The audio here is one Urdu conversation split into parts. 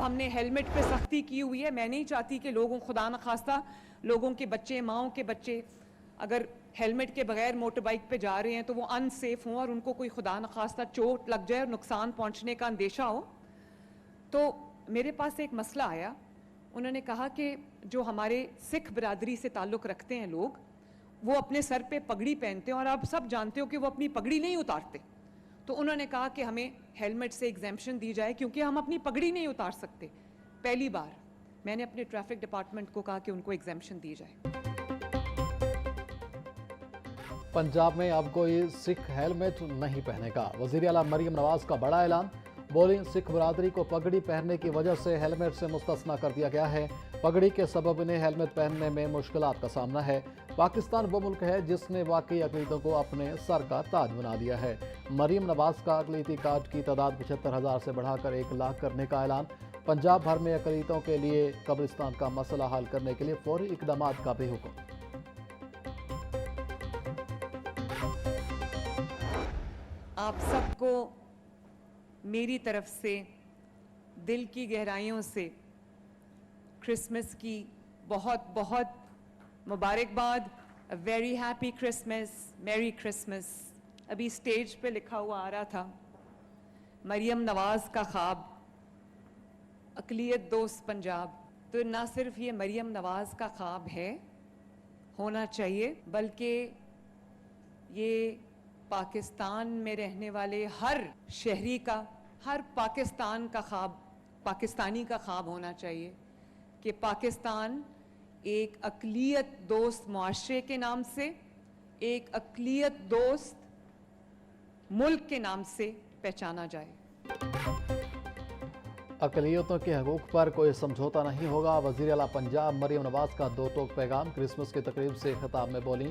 اب ہم نے ہیلمٹ پہ سختی کی ہوئی ہے. میں نہیں چاہتی کہ لوگوں خدا نخواستہ لوگوں کے بچے, ماؤں کے بچے اگر ہیلمٹ کے بغیر موٹر بائک پہ جا رہے ہیں تو وہ ان سیف ہوں اور ان کو کوئی خدا نخواستہ چوٹ لگ جائے اور نقصان پہنچنے کا اندیشہ ہو. تو میرے پاس ایک مسئلہ آیا. انہوں نے کہا کہ جو ہمارے سکھ برادری سے تعلق رکھتے ہیں لوگ, وہ اپنے سر پہ پگڑی پہنتے ہیں اور آپ سب جانتے ہو کہ وہ اپنی پگڑی نہیں اتارتے. تو انہوں نے کہا کہ ہمیں ہیلمٹ سے ایگزیمپشن دی جائے کیونکہ ہم اپنی پگڑی نہیں اتار سکتے. پہلی بار میں نے اپنے ٹریفک ڈپارٹمنٹ کو کہا کہ ان کو ایگزیمپشن دی جائے. پنجاب میں اب کوئی سکھ ہیلمٹ نہیں پہنے گا. وزیر اعلیٰ مریم نواز کا بڑا اعلان. بولی سکھ برادری کو پگڑی پہننے کی وجہ سے ہیلمٹ سے مستثنیٰ کر دیا گیا ہے. پگڑی کے سبب انہیں ہیلمٹ پہننے میں مشکلات کا سامنا ہے. پاکستان وہ ملک ہے جس نے واقعی اقلیتوں کو اپنے سر کا تاج بنا دیا ہے. مریم نواز کا اقلیتی کارڈ کی تعداد 75,000 سے بڑھا کر 1 لاکھ کرنے کا اعلان. پنجاب بھر میں اقلیتوں کے لیے قبرستان کا مسئلہ حل کرنے کے لیے فوری اقدامات کا بھی حکم. آپ سب کو میری طرف سے دل کی گہرائیوں سے کرسمس کی بہت بہت مبارکباد. ویری ہیپی کرسمس, میری کرسمس. ابھی سٹیج پہ لکھا ہوا آ رہا تھا, مریم نواز کا خواب اقلیت دوست پنجاب. تو نہ صرف یہ مریم نواز کا خواب ہے, ہونا چاہیے, بلکہ یہ پاکستان میں رہنے والے ہر شہری کا, ہر پاکستان کا خواب, پاکستانی کا خواب ہونا چاہیے کہ پاکستان ایک اقلیت دوست معاشرے کے نام سے, ایک اقلیت دوست ملک کے نام سے پہچانا جائے. اقلیتوں کے حقوق پر کوئی سمجھوتا نہیں ہوگا. وزیر اعلیٰ پنجاب مریم نواز کا 2 ٹوک پیغام. کرسمس کی تقریب سے خطاب میں بولی,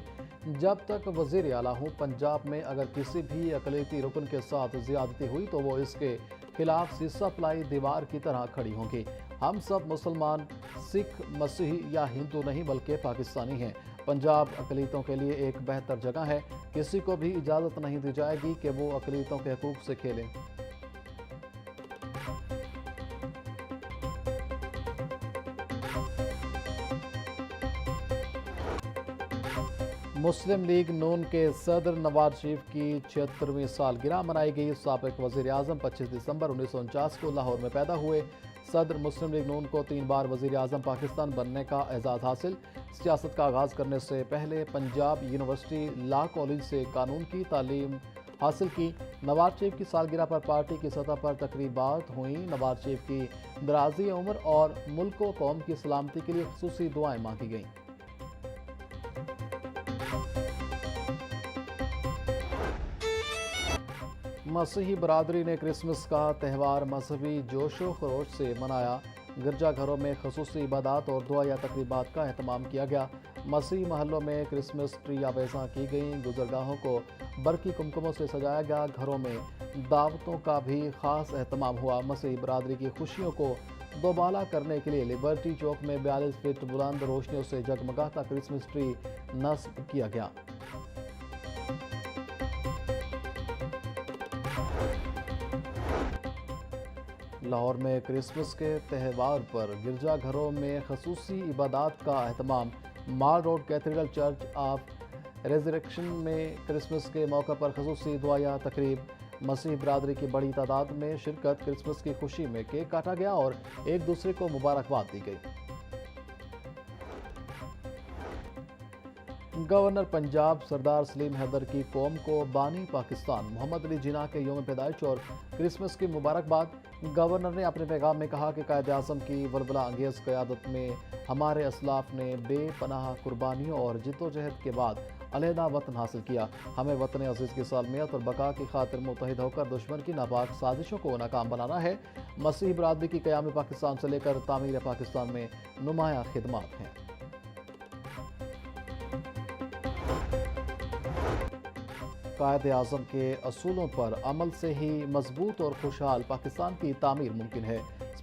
جب تک وزیر اعلیٰ ہوں پنجاب میں اگر کسی بھی اقلیتی رکن کے ساتھ زیادتی ہوئی تو وہ اس کے خلاف سیسہ پلائی دیوار کی طرح کھڑی ہوں گی. ہم سب مسلمان, سکھ, مسیحی یا ہندو نہیں بلکہ پاکستانی ہیں. پنجاب اقلیتوں کے لیے ایک بہتر جگہ ہے. کسی کو بھی اجازت نہیں دی جائے گی کہ وہ اقلیتوں کے حقوق سے کھیلیں. مسلم لیگ نون کے صدر نواز شریف کی 76ویں سالگرہ منائی گئی. سابق وزیر اعظم 25 دسمبر 1949 کو لاہور میں پیدا ہوئے. صدر مسلم لیگ نون کو 3 بار وزیر اعظم پاکستان بننے کا اعزاز حاصل. سیاست کا آغاز کرنے سے پہلے پنجاب یونیورسٹی لا کالج سے قانون کی تعلیم حاصل کی. نواز شریف کی سالگرہ پر پارٹی کی سطح پر تقریبات ہوئیں. نواز شریف کی درازی عمر اور ملک و قوم کی سلامتی کے لیے خصوصی دعائیں مانگی گئیں. مسیحی برادری نے کرسمس کا تہوار مذہبی جوش و خروش سے منایا. گرجا گھروں میں خصوصی عبادات اور دعا یا تقریبات کا اہتمام کیا گیا. مسیحی محلوں میں کرسمس ٹری آویزاں کی گئیں. گزرگاہوں کو برقی کمکموں سے سجایا گیا. گھروں میں دعوتوں کا بھی خاص اہتمام ہوا. مسیحی برادری کی خوشیوں کو دوبالا کرنے کے لیے لبرٹی چوک میں 42 فٹ بلند روشنیوں سے جگمگاتا کرسمس ٹری نصب کیا گیا. لاہور میں کرسمس کے تہوار پر گرجا گھروں میں خصوصی عبادات کا اہتمام. Mall Road Cathedral Church of Resurrection میں کرسمس کے موقع پر خصوصی دعا یا تقریب. مسیحی برادری کی بڑی تعداد میں شرکت. کرسمس کی خوشی میں کیک کاٹا گیا اور ایک دوسرے کو مبارکباد دی گئی. گورنر پنجاب سردار سلیم حیدر کی قوم کو بانی پاکستان محمد علی جناح کے یوم پیدائش اور کرسمس کی مبارکباد. گورنر نے اپنے پیغام میں کہا کہ قائد اعظم کی ولولہ انگیز قیادت میں ہمارے اسلاف نے بے پناہ قربانیوں اور جدوجہد کے بعد علیحدہ وطن حاصل کیا. ہمیں وطن عزیز کی سالمیت اور بقا کی خاطر متحد ہو کر دشمن کی ناپاک سازشوں کو ناکام بنانا ہے. مسیحی برادری کی قیام پاکستان سے لے کر تعمیر پاکستان میں نمایاں خدمات ہیں. قائد اعظم کے اصولوں پر عمل سے ہی مضبوط اور خوشحال پاکستان کی تعمیر ممکن ہے.